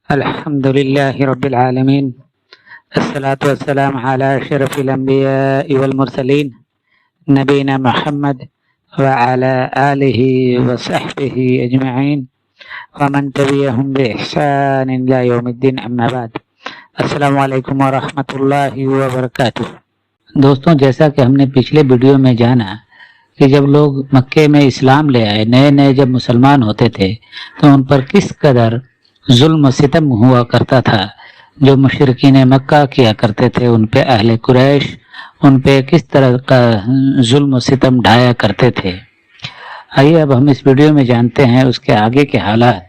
الحمد لله رب العالمين. الصلاة والسلام على أشرف الأنبياء والمرسلين نبينا محمد وعلى آله وصحبه أجمعين ومن تبعهم بإحسان إلى يوم الدين. أما بعد، السلام علیکم ورحمۃ اللہ وبرکاتہ. دوستوں، جیسا کہ ہم نے پچھلے ویڈیو میں جانا کہ جب لوگ مکے میں اسلام لے آئے، نئے جب مسلمان ہوتے تھے تو ان پر کس قدر ظلم و ستم ہوا کرتا تھا. جو مشرکین مکہ کیا کرتے تھے ان پہ اہل قریش ان پہ کس طرح کا ظلم و ستم ڈھایا کرتے تھے. آئیے اب ہم اس ویڈیو میں جانتے ہیں اس کے آگے کے حالات.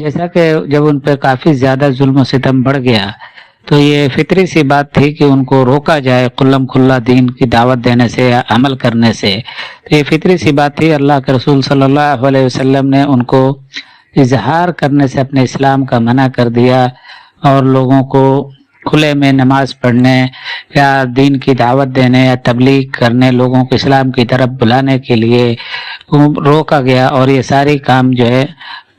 جیسا کہ جب ان پہ کافی زیادہ ظلم و ستم بڑھ گیا تو یہ فطری سی بات تھی کہ ان کو روکا جائے قلم کھلا دین کی دعوت دینے سے یا عمل کرنے سے. تو یہ فطری سی بات تھی. اللہ کے رسول صلی اللہ علیہ وسلم نے ان کو اظہار کرنے سے اپنے اسلام کا منع کر دیا اور لوگوں کو کھلے میں نماز پڑھنے یا دین کی دعوت دینے یا تبلیغ کرنے، لوگوں کو اسلام کی طرف بلانے کے لیے روکا گیا. اور یہ ساری کام جو ہے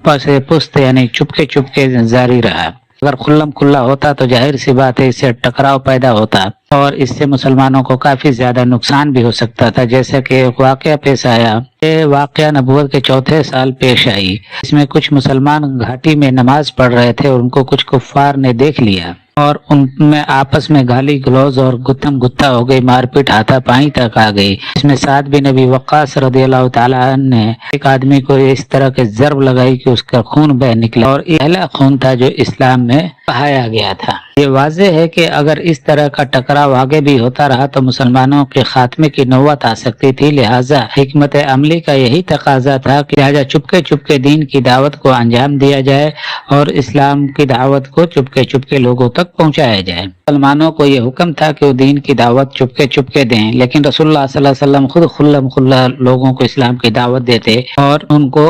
پس پست یعنی چپکے جاری رہا. اگر کھلم کھلا ہوتا تو ظاہر سی بات ہے اس سے ٹکراؤ پیدا ہوتا اور اس سے مسلمانوں کو کافی زیادہ نقصان بھی ہو سکتا تھا. جیسے کہ ایک واقعہ پیش آیا، یہ واقعہ نبوت کے چوتھے سال پیش آئی. اس میں کچھ مسلمان گھاٹی میں نماز پڑھ رہے تھے اور ان کو کچھ کفار نے دیکھ لیا اور ان میں آپس میں گالی گلوز اور گتم گتا ہو گئی، مار پیٹ ہاتھا پائی تک آ گئی. اس میں سعد بن ابی وقاص رضی اللہ تعالیٰ عنہ نے ایک آدمی کو اس طرح کے ضرب لگائی کہ اس کا خون بہ نکلا، اور یہ پہلا خون تھا جو اسلام میں بہایا گیا تھا. یہ واضح ہے کہ اگر اس طرح کا ٹکراؤ آگے بھی ہوتا رہا تو مسلمانوں کے خاتمے کی نوبت آ سکتی تھی. لہٰذا حکمت عملی کا یہی تقاضا تھا کہ لہٰذا چپکے دین کی دعوت کو انجام دیا جائے اور اسلام کی دعوت کو چپکے لوگوں تک پہنچایا جائے. مسلمانوں کو یہ حکم تھا کہ وہ دین کی دعوت چپکے دیں، لیکن رسول اللہ صلی اللہ علیہ وسلم خود خلم کھلا لوگوں کو اسلام کی دعوت دیتے اور ان کو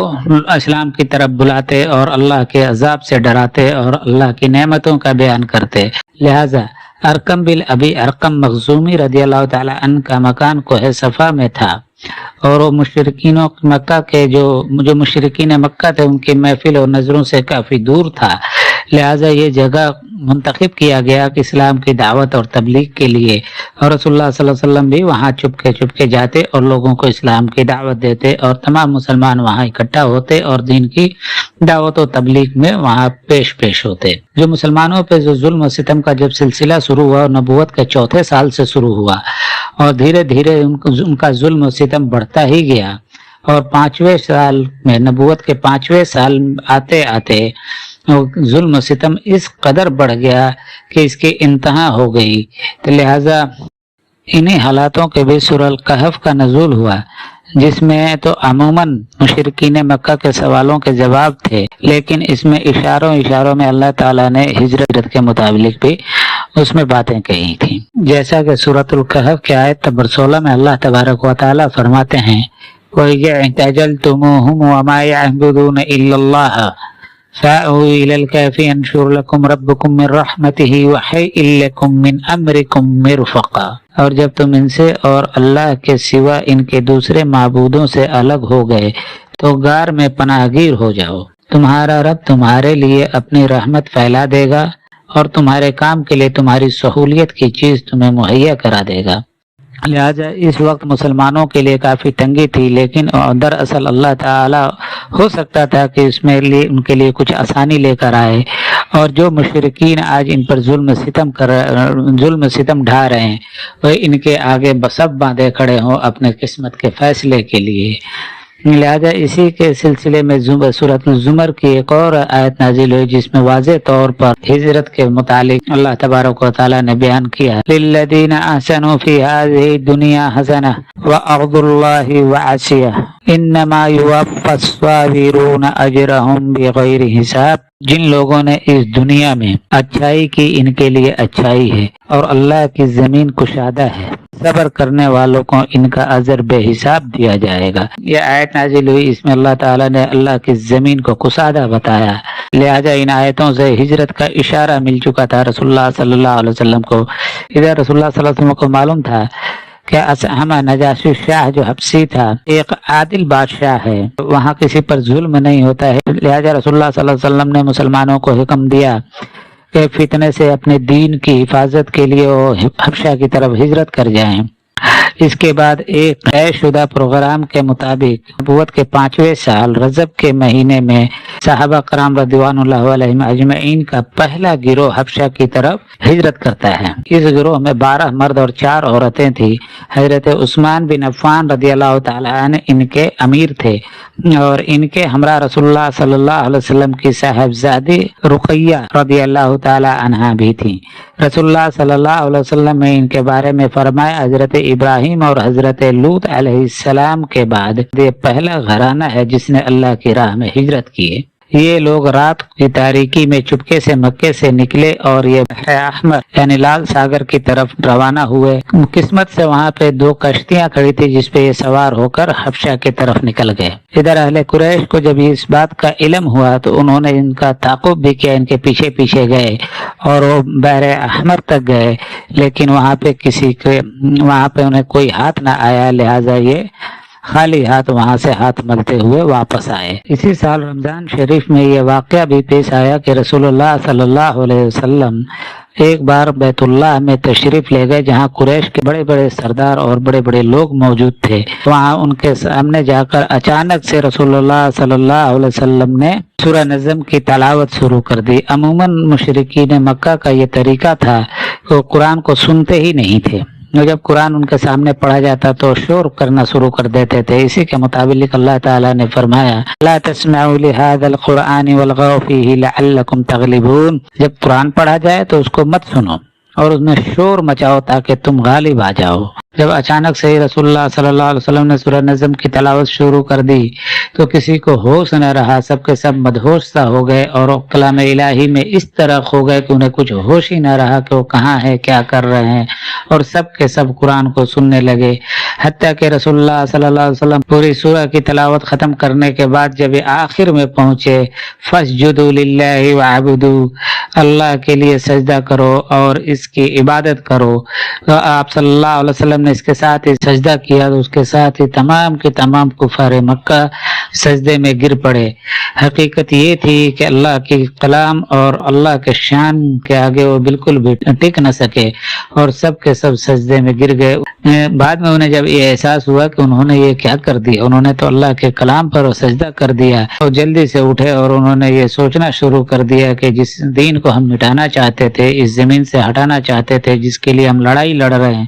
اسلام کی طرف بلاتے اور اللہ کے عذاب سے ڈراتے اور اللہ کی نعمتوں کا بیان کرتے. لہذا ارقم بن ابی ارقم مخزومی رضی اللہ تعالی عنہ کا مکان کوہ صفا میں تھا اور وہ مشرکین مکہ کے جو مشرکین مکہ تھے ان کی محفل اور نظروں سے کافی دور تھا. لہذا یہ جگہ منتخب کیا گیا کہ اسلام کی دعوت اور تبلیغ کے لیے، اور رسول اللہ صلی اللہ علیہ وسلم بھی وہاں چپکے جاتے اور لوگوں کو اسلام کی دعوت دیتے اور تمام مسلمان وہاں اکٹھا ہوتے اور دین کی دعوت و تبلیغ میں وہاں پیش ہوتے. جو مسلمانوں پہ جو ظلم و ستم کا جب سلسلہ شروع ہوا اور نبوت کے چوتھے سال سے شروع ہوا اور دھیرے ان کا ظلم و ستم بڑھتا ہی گیا اور 5ویں سال میں نبوت کے 5ویں سال آتے ظلم و ستم اس قدر بڑھ گیا کہ اس کی انتہا ہو گئی. تو لہذا انہی حالاتوں کے بھی سورہ الکہف کا نزول ہوا، جس میں تو عموماً مشرکین مکہ کے سوالوں کے جواب تھے، لیکن اس میں اشاروں میں اللہ تعالیٰ نے ہجرت کے متعلق بھی اس میں باتیں کہی تھیں. جیسا کہ سورۃ الکہف کی آیت نمبر 16 میں اللہ تبارک و تعالیٰ فرماتے ہیں وَإِذَا اعْتَزَلْتُمُوهُمْ وَمَا يَعْبُدُونَ إِلَّا اللَّهَ فَأْوُوا إِلَى الْكَهْفِ يَنشُرْ لَكُمْ رَبُّكُم مِّن رَّحْمَتِهِ وَهَيِّئْ لَكُم مِّنْ أَمْرِكُم مِّرْفَقًا. اور جب تم ان سے اور اللہ کے سوا ان کے دوسرے معبودوں سے الگ ہو گئے تو غار میں پناہ گیر ہو جاؤ. تمہارا رب تمہارے لیے اپنی رحمت پھیلا دے گا اور تمہارے کام کے لیے تمہاری سہولیت کی چیز تمہیں مہیا کرا دے گا. لہٰذا اس وقت مسلمانوں کے لیے کافی تنگی تھی، لیکن دراصل اللہ تعالی ہو سکتا تھا کہ اس میں ان کے لیے کچھ آسانی لے کر آئے. اور جو مشرکین آج ان پر ظلم ستم ڈھا رہے ہیں وہ ان کے آگے سب باندھے کھڑے ہوں اپنے قسمت کے فیصلے کے لیے. لہذا اسی کے سلسلے میں سورۃ الزمر کی ایک اور آیت نازل ہوئی جس میں واضح طور پر ہجرت کے متعلق اللہ تبارک و تعالیٰ نے بیان کیا للذین احسنوا فی هذه الدنیا حسنہ وارض اللہ واسعہ انما یوفی الصابرون اجرهم بغیر حساب. جن لوگوں نے اس دنیا میں اچھائی کی ان کے لیے اچھائی ہے اور اللہ کی زمین کشادہ ہے، صبر کرنے والوں کو ان کا اجر بے حساب دیا جائے گا. یہ آیت نازل ہوئی، اس میں اللہ تعالیٰ نے اللہ کی زمین کو کشادہ بتایا. لہذا ان آیتوں سے ہجرت کا اشارہ مل چکا تھا رسول اللہ صلی اللہ علیہ وسلم کو. ادھر رسول اللہ صلی اللہ علیہ وسلم کو معلوم تھا کہ اسہمہ نجاشی شاہ جو حبشی تھا ایک عادل بادشاہ ہے، وہاں کسی پر ظلم نہیں ہوتا ہے، لہذا رسول اللہ صلی اللہ علیہ وسلم نے مسلمانوں کو حکم دیا کہ فتنے سے اپنے دین کی حفاظت کے لیے وہ حبشہ کی طرف ہجرت کر جائیں۔ اس کے بعد ایک طے شدہ پروگرام کے مطابق نبوت کے 5ویں سال رجب کے مہینے میں صحابہ کرام رضوان اللہ علیہم اجمعین کا پہلا گروہ حبشہ کی طرف ہجرت کرتا ہے۔ اس گروہ میں 12 مرد اور 4 عورتیں تھیں۔ حضرت عثمان بن عفان رضی اللہ تعالیٰ عنہ ان کے امیر تھے اور ان کے ہمراہ رسول اللہ صلی اللہ علیہ وسلم کی صاحبزادی رقیہ رضی اللہ تعالیٰ عنہا بھی تھیں۔ رسول اللہ صلی اللہ علیہ وسلم نے ان کے بارے میں فرمایا، حضرت ابراہیم اور حضرت لوط علیہ السلام کے بعد یہ پہلا گھرانہ ہے جس نے اللہ کی راہ میں ہجرت کی ہے۔ یہ لوگ رات کی تاریکی میں چپکے سے مکے سے نکلے اور یہ بحر احمر یعنی لال ساگر کی طرف روانہ ہوئے۔ قسمت سے وہاں پہ 2 کشتیاں کھڑی تھی جس پہ یہ سوار ہو کر حبشہ کی طرف نکل گئے۔ ادھر اہل قریش کو جب اس بات کا علم ہوا تو انہوں نے ان کا تعاقب بھی کیا، ان کے پیچھے پیچھے گئے اور وہ بحر احمر تک گئے، لیکن وہاں پہ انہیں کوئی ہاتھ نہ آیا، لہٰذا یہ خالی ہاتھ وہاں سے ہاتھ ملتے ہوئے واپس آئے۔ اسی سال رمضان شریف میں یہ واقعہ بھی پیش آیا کہ رسول اللہ صلی اللہ علیہ وسلم ایک بار بیت اللہ میں تشریف لے گئے جہاں قریش کے بڑے بڑے سردار اور بڑے بڑے لوگ موجود تھے۔ وہاں ان کے سامنے جا کر اچانک سے رسول اللہ صلی اللہ علیہ وسلم نے سورہ نجم کی تلاوت شروع کر دی۔ عموماً مشرکین مکہ کا یہ طریقہ تھا کہ وہ قرآن کو سنتے ہی نہیں تھے، جب قرآن ان کے سامنے پڑھا جاتا تو شور کرنا شروع کر دیتے تھے۔ اسی کے مطابق اللہ تعالیٰ نے فرمایا، لا تسمعوا لهذا القرآن والغوا فيه لعلكم تغلبون، جب قرآن پڑھا جائے تو اس کو مت سنو اور اس میں شور مچاؤ تاکہ تم غالب آ جاؤ۔ جب اچانک سے رسول اللہ صلی اللہ علیہ وسلم نے سورہ نجم کی تلاوت شروع کر دی تو کسی کو ہوش نہ رہا، سب کے سب مدہوش سا ہو گئے اور کلام الہی میں اس طرح کھو گئے کہ انہیں کچھ ہوش ہی نہ رہا کہ وہ کہاں ہے، کیا کر رہے ہیں، اور سب کے سب قرآن کو سننے لگے، حتیٰ کہ رسول اللہ صلی اللہ علیہ وسلم پوری سورہ کی تلاوت ختم کرنے کے بعد جب یہ آخر میں پہنچے، فَاسْجُدُوا لِلَّهِ وَاعْبُدُوا، اللہ کے لیے سجدہ کرو اور اس کی عبادت کرو، تو آپ صلی اللہ علیہ وسلم نے اس کے ساتھ ہی سجدہ کیا تو اس کے ساتھ ہی تمام کے تمام کفار مکہ سجدے میں گر پڑے۔ حقیقت یہ تھی کہ اللہ کی کلام اور اللہ کے شان کے آگے وہ بالکل بھی ٹک نہ سکے اور سب کے سب سجدے میں گر گئے۔ بعد میں انہیں جب یہ احساس ہوا کہ انہوں نے یہ کیا کر دیا، انہوں نے تو اللہ کے کلام پر سجدہ کر دیا، اور جلدی سے اٹھے اور انہوں نے یہ سوچنا شروع کر دیا کہ جس دین کو ہم مٹانا چاہتے تھے، اس زمین سے ہٹانا چاہتے تھے، جس کے لیے ہم لڑائی لڑ رہے ہیں،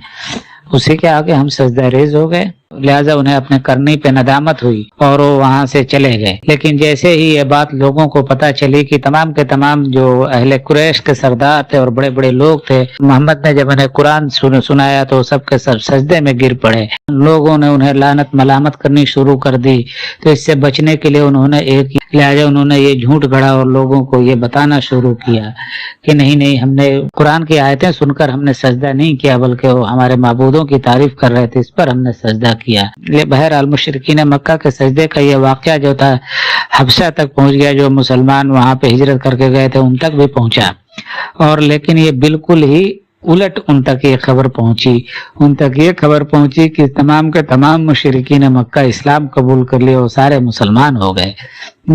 اسی کے آگے ہم سجدہ ریز ہو گئے۔ لہٰذا انہیں اپنے کرنی پہ ندامت ہوئی اور وہ وہاں سے چلے گئے۔ لیکن جیسے ہی یہ بات لوگوں کو پتہ چلی کہ تمام کے تمام جو اہل قریش کے سردار تھے اور بڑے بڑے لوگ تھے، محمد نے جب انہیں قرآن سنایا تو سب کے سب سجدے میں گر پڑے۔ لوگوں نے انہیں لعنت ملامت کرنی شروع کر دی، تو اس سے بچنے کے لیے انہوں نے یہ جھوٹ گڑھا اور لوگوں کو یہ بتانا شروع کیا کہ نہیں ہم نے قرآن کی آیتیں سن کر ہم نے سجدہ نہیں کیا، بلکہ وہ ہمارے معبودوں کی تعریف کر رہے تھے، اس پر ہم نے سجدہ کیا۔ بہرحال مشرکین مکہ کے سجدے کا یہ واقعہ جو تھا حبشہ تک پہنچ گیا، جو مسلمان وہاں پہ ہجرت کر کے گئے تھے ان تک بھی پہنچا، اور لیکن یہ بالکل ہی الٹ ان تک یہ خبر پہنچی کہ تمام کے تمام مشرکین مکہ اسلام قبول کر لیے اور سارے مسلمان ہو گئے۔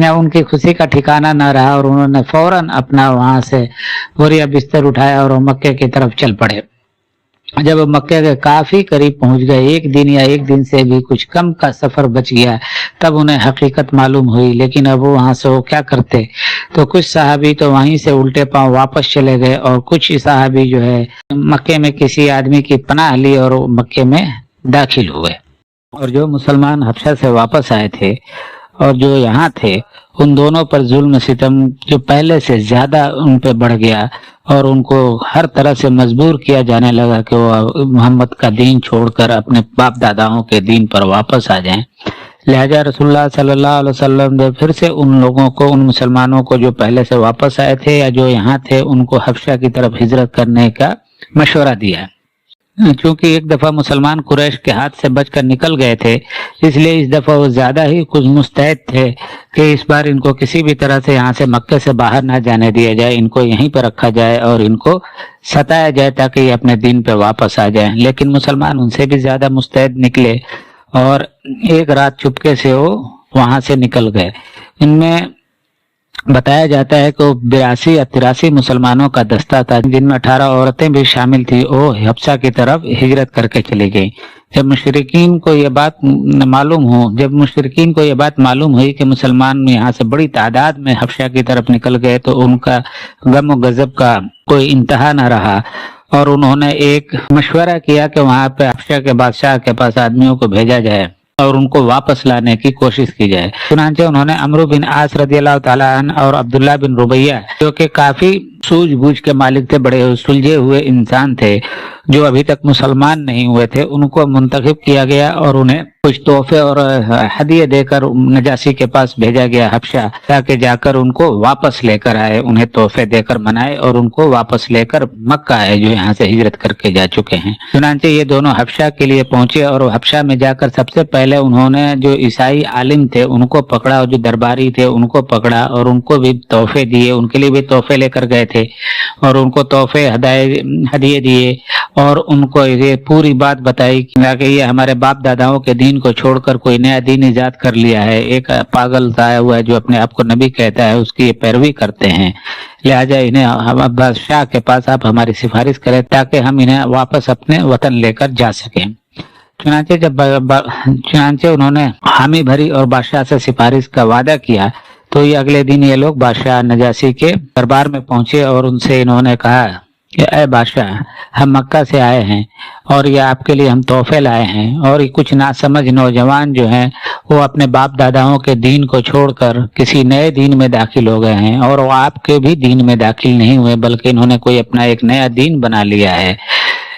ان کی خوشی کا ٹھکانہ نہ رہا اور انہوں نے فوراً اپنا وہاں سے بوریا بستر اٹھایا اور وہ مکے کی طرف چل پڑے۔ جب مکے کے کافی قریب پہنچ گئے، ایک دن یا ایک دن سے بھی کچھ کم کا سفر بچ گیا، تب انہیں حقیقت معلوم ہوئی۔ لیکن اب وہاں سے وہ کیا کرتے، تو کچھ صحابی تو وہیں سے الٹے پاؤں واپس چلے گئے اور کچھ صحابی جو ہے مکے میں کسی آدمی کی پناہ لی اور مکے میں داخل ہوئے، اور جو مسلمان حبشہ سے واپس آئے تھے اور جو یہاں تھے ان دونوں پر ظلم ستم جو پہلے سے زیادہ ان پہ بڑھ گیا اور ان کو ہر طرح سے مجبور کیا جانے لگا کہ وہ محمد کا دین چھوڑ کر اپنے باپ داداؤں کے دین پر واپس آ جائیں۔ لہذا رسول اللہ صلی اللہ علیہ وسلم نے پھر سے ان مسلمانوں کو جو پہلے سے واپس آئے تھے یا جو یہاں تھے ان کو حبشہ کی طرف ہجرت کرنے کا مشورہ دیا۔ چونکہ ایک دفعہ مسلمان قریش کے ہاتھ سے بچ کر نکل گئے تھے، اس لیے اس دفعہ وہ زیادہ ہی کچھ مستعد تھے کہ اس بار ان کو کسی بھی طرح سے یہاں سے مکے سے باہر نہ جانے دیا جائے، ان کو یہیں پہ رکھا جائے اور ان کو ستایا جائے تاکہ یہ اپنے دین پہ واپس آ جائیں۔ لیکن مسلمان ان سے بھی زیادہ مستعد نکلے اور ایک رات چپکے سے وہ وہاں سے نکل گئے۔ ان میں بتایا جاتا ہے کہ 82 یا 83 مسلمانوں کا دستہ تھا، جن میں 18 عورتیں بھی شامل تھی، وہ حبشہ کی طرف ہجرت کر کے چلی گئی۔ جب مشرکین کو یہ بات معلوم ہوئی کہ مسلمان یہاں سے بڑی تعداد میں حبشہ کی طرف نکل گئے تو ان کا غم و غضب کا کوئی انتہا نہ رہا، اور انہوں نے ایک مشورہ کیا کہ وہاں پہ حبشہ کے بادشاہ کے پاس آدمیوں کو بھیجا جائے اور ان کو واپس لانے کی کوشش کی جائے۔ چنانچہ انہوں نے عمرو بن عاص رضی اللہ تعالیٰ عنہ اور عبداللہ بن ربیہ، جو کہ کافی سوجھ بوجھ کے مالک تھے، بڑے سلجھے ہوئے انسان تھے جو ابھی تک مسلمان نہیں ہوئے تھے، ان کو منتخب کیا گیا اور انہیں کچھ تحفے اور ہدیے دے کر نجاشی کے پاس بھیجا گیا حبشہ، تاکہ جا کر ان کو واپس لے کر آئے، انہیں تحفے دے کر منائے اور ان کو واپس لے کر مکہ آئے جو یہاں سے ہجرت کر کے جا چکے ہیں۔ چنانچہ یہ دونوں حبشہ کے لیے پہنچے اور حبشہ میں جا کر سب سے پہلے انہوں نے جو عیسائی عالم تھے ان کو پکڑا اور جو درباری تھے ان کو پکڑا اور ان کو بھی تحفے دیے، ان کے لیے بھی تحفے لے کر گئے تھے اور ان کو تحفے ہدیے دیے اور ان کو یہ پوری بات بتائی کہ یہ ہمارے باپ داداؤں کے دین کو چھوڑ کر کوئی نیا دین ایجاد کر لیا ہے، ایک پاگل آیا ہوا ہے جو اپنے آپ کو نبی کہتا ہے، اس کی یہ پیروی کرتے ہیں، لہٰذا انہیں بادشاہ کے پاس آپ ہماری سفارش کریں تاکہ ہم انہیں واپس اپنے وطن لے کر جا سکیں۔ چنانچہ انہوں نے حامی بھری اور بادشاہ سے سفارش کا وعدہ کیا، تو یہ اگلے دن یہ لوگ بادشاہ نجاشی کے دربار میں پہنچے اور ان سے انہوں نے کہا کہ اے بادشاہ، ہم مکہ سے آئے ہیں اور یہ آپ کے لیے ہم تحفے لائے ہیں، اور یہ کچھ ناسمجھ نوجوان جو ہیں وہ اپنے باپ داداؤں کے دین کو چھوڑ کر کسی نئے دین میں داخل ہو گئے ہیں، اور وہ آپ کے بھی دین میں داخل نہیں ہوئے بلکہ انہوں نے کوئی اپنا ایک نیا دین بنا لیا ہے،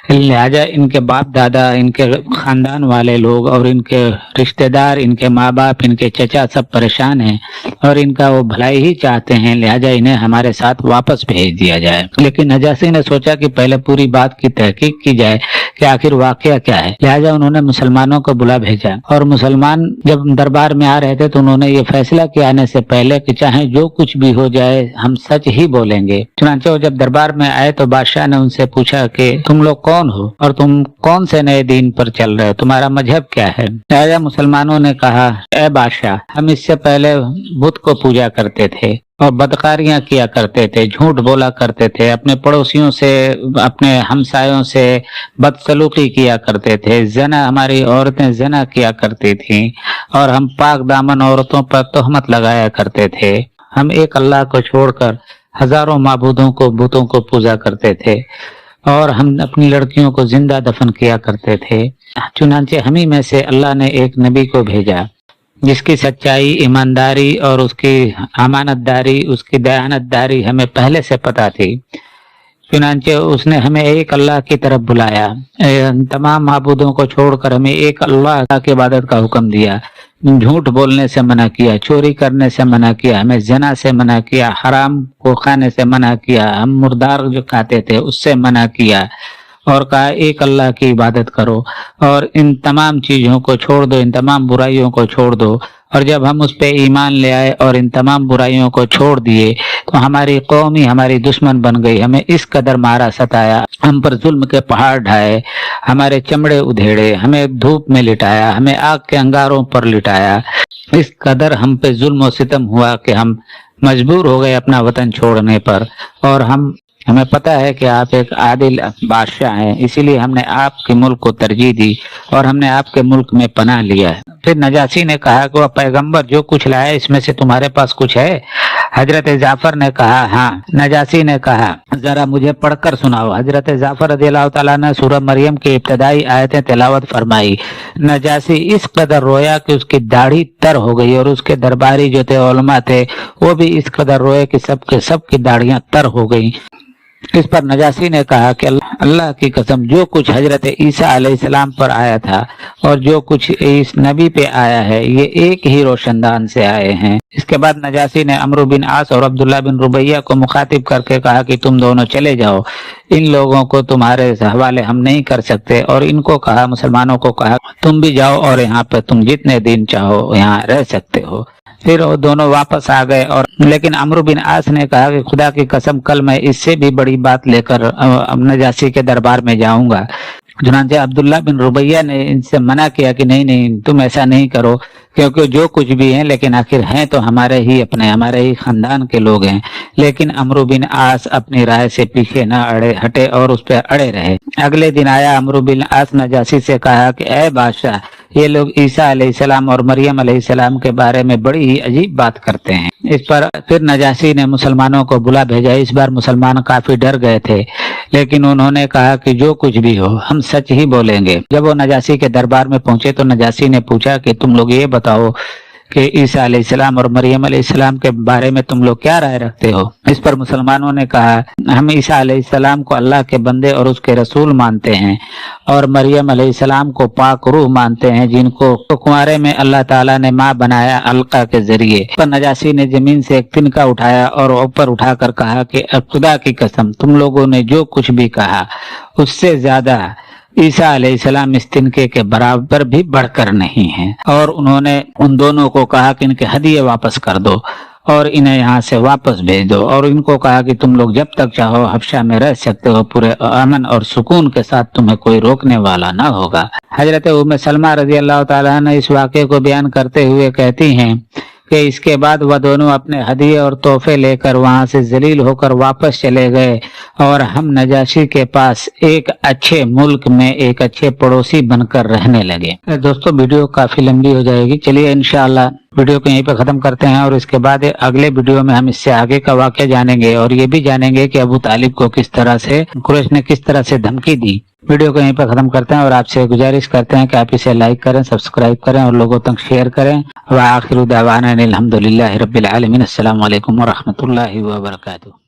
لہٰذا ان کے باپ دادا، ان کے خاندان والے لوگ اور ان کے رشتہ دار، ان کے ماں باپ، ان کے چچا سب پریشان ہیں اور ان کا وہ بھلائی ہی چاہتے ہیں، لہٰذا انہیں ہمارے ساتھ واپس بھیج دیا جائے۔ لیکن نجاشی نے سوچا کہ پہلے پوری بات کی تحقیق کی جائے کہ آخر واقعہ کیا ہے، لہٰذا انہوں نے مسلمانوں کو بلا بھیجا، اور مسلمان جب دربار میں آ رہے تھے تو انہوں نے یہ فیصلہ کیا آنے سے پہلے کہ چاہے جو کچھ بھی ہو جائے ہم سچ ہی بولیں گے۔ چنانچہ وہ جب دربار میں آئے تو بادشاہ نے ان سے پوچھا کہ تم لوگ کون ہو اور تم کون سے نئے دین پر چل رہے ہو، تمہارا مذہب کیا ہے؟ لہٰذا مسلمانوں نے کہا اے بادشاہ، ہم اس سے پہلے بت کو پوجا کرتے تھے اور بدکاریاں کیا کرتے تھے، جھوٹ بولا کرتے تھے، اپنے پڑوسیوں سے، اپنے ہمسایوں سے بدسلوقی کیا کرتے تھے، زنا، ہماری عورتیں زنا کیا کرتی تھیں اور ہم پاک دامن عورتوں پر تہمت لگایا کرتے تھے، ہم ایک اللہ کو چھوڑ کر ہزاروں معبودوں کو، بتوں کو پوجا کرتے تھے، اور ہم اپنی لڑکیوں کو زندہ دفن کیا کرتے تھے۔ چنانچہ ہمیں میں سے اللہ نے ایک نبی کو بھیجا جس کی سچائی، ایمانداری اور اس کی امانت داری، اس کی دیانت داری ہمیں پہلے سے پتہ تھی۔ چنانچہ اس نے ہمیں ایک اللہ کی طرف بلایا، تمام معبودوں کو چھوڑ کر ہمیں ایک اللہ کی عبادت کا حکم دیا، جھوٹ بولنے سے منع کیا، چوری کرنے سے منع کیا، ہمیں زنا سے منع کیا، حرام کو کھانے سے منع کیا، ہم مردار جو کھاتے تھے اس سے منع کیا، اور کہا ایک اللہ کی عبادت کرو اور ان تمام چیزوں کو چھوڑ دو، ان تمام برائیوں کو چھوڑ دو۔ اور جب ہم اس پہ ایمان لے آئے اور ان تمام برائیوں کو چھوڑ دیے تو ہماری قوم ہی ہماری دشمن بن گئی، ہمیں اس قدر مارا ستایا، ہم پر ظلم کے پہاڑ ڈھائے، ہمارے چمڑے ادھیڑے، ہمیں دھوپ میں لٹایا، ہمیں آگ کے انگاروں پر لٹایا، اس قدر ہم پہ ظلم و ستم ہوا کہ ہم مجبور ہو گئے اپنا وطن چھوڑنے پر، اور ہمیں پتہ ہے کہ آپ ایک عادل بادشاہ ہیں، اسی لیے ہم نے آپ کے ملک کو ترجیح دی اور ہم نے آپ کے ملک میں پناہ لیا ہے۔ پھر نجاشی نے کہا کہ وہ پیغمبر جو کچھ لائے اس میں سے تمہارے پاس کچھ ہے؟ حضرت جعفر نے کہا ہاں۔ نجاشی نے کہا ذرا مجھے پڑھ کر سناؤ۔ حضرت جعفر رضی اللہ تعالیٰ نے سورہ مریم کی ابتدائی آیتیں تلاوت فرمائی۔ نجاشی اس قدر رویا کہ اس کی داڑھی تر ہو گئی، اور اس کے درباری جو تھے، علماء تھے، وہ بھی اس قدر روئے کہ سب کی داڑیاں تر ہو گئیں۔ اس پر نجاشی نے کہا کہ اللہ کی قسم جو کچھ حضرت عیسیٰ علیہ السلام پر آیا تھا اور جو کچھ اس نبی پہ آیا ہے یہ ایک ہی روشن دان سے آئے ہیں۔ اس کے بعد نجاشی نے عمرو بن عاص اور عبداللہ بن ربیہ کو مخاطب کر کے کہا کہ تم دونوں چلے جاؤ، ان لوگوں کو تمہارے حوالے ہم نہیں کر سکتے، اور ان کو کہا، مسلمانوں کو کہا تم بھی جاؤ اور یہاں پہ تم جتنے دن چاہو یہاں رہ سکتے ہو۔ پھر وہ دونوں واپس آ گئے، اور لیکن عمرو بن عاص نے کہا کہ خدا کی قسم کل میں اس سے بھی بڑی بات لے کر نجاشی کے دربار میں جاؤں گا۔ چنانچہ عبداللہ بن ربیہ نے ان سے منع کیا کہ نہیں تم ایسا نہیں کرو، کیونکہ جو کچھ بھی ہیں لیکن آخر ہیں تو ہمارے ہی خاندان کے لوگ ہیں۔ لیکن عمرو بن عاص اپنی رائے سے پیچھے نہ ہٹے اور اس پہ اڑے رہے۔ اگلے دن آیا عمرو بن عاص نجاشی سے کہا کہ اے بادشاہ، یہ لوگ عیسیٰ علیہ السلام اور مریم علیہ السلام کے بارے میں بڑی ہی عجیب بات کرتے ہیں۔ اس پر پھر نجاشی نے مسلمانوں کو بلا بھیجا۔ اس بار مسلمان کافی ڈر گئے تھے، لیکن انہوں نے کہا کہ جو کچھ بھی ہو ہم سچ ہی بولیں گے۔ جب وہ نجاشی کے دربار میں پہنچے تو نجاشی نے پوچھا کہ تم لوگ یہ بتاؤ کہ عیسیٰ علیہ السلام اور مریم علیہ السلام کے بارے میں تم لوگ کیا رائے رکھتے ہو؟ اس پر مسلمانوں نے کہا ہم عیسیٰ علیہ السلام کو اللہ کے بندے اور اس کے رسول مانتے ہیں، اور مریم علیہ السلام کو پاک روح مانتے ہیں جن کو کنوارے میں اللہ تعالیٰ نے ماں بنایا علقہ کے ذریعے۔ پر نجاشی نے زمین سے ایک تنکا اٹھایا اور اوپر اٹھا کر کہا کہ خدا کی قسم تم لوگوں نے جو کچھ بھی کہا اس سے زیادہ عیسیٰ علیہ السلام اس تنکے کے برابر بھی بڑھ کر نہیں ہیں۔ اور انہوں نے ان دونوں کو کہا کہ ان کے ہدیے واپس کر دو اور انہیں یہاں سے واپس بھیج دو، اور ان کو کہا کہ تم لوگ جب تک چاہو حبشہ میں رہ سکتے ہو، پورے امن اور سکون کے ساتھ، تمہیں کوئی روکنے والا نہ ہوگا۔ حضرت ام سلمہ رضی اللہ تعالیٰ نے اس واقعے کو بیان کرتے ہوئے کہتی ہیں کہ اس کے بعد وہ دونوں اپنے ہدیے اور تحفے لے کر وہاں سے ذلیل ہو کر واپس چلے گئے، اور ہم نجاشی کے پاس ایک اچھے ملک میں ایک اچھے پڑوسی بن کر رہنے لگے۔ دوستو ویڈیو کافی لمبی ہو جائے گی، چلیے انشاءاللہ ویڈیو کو یہیں پہ ختم کرتے ہیں، اور اس کے بعد اگلے ویڈیو میں ہم اس سے آگے کا واقعہ جانیں گے، اور یہ بھی جانیں گے کہ ابو طالب کو کس طرح سے قریش نے کس طرح سے دھمکی دی۔ ویڈیو کو یہیں پہ ختم کرتے ہیں، اور آپ سے گزارش کرتے ہیں کہ آپ اسے لائک کریں، سبسکرائب کریں اور لوگوں تک شیئر کریں۔ وآخر دعوانا الحمدللہ رب العالمین۔ السلام علیکم ورحمۃ اللہ وبرکاتہ۔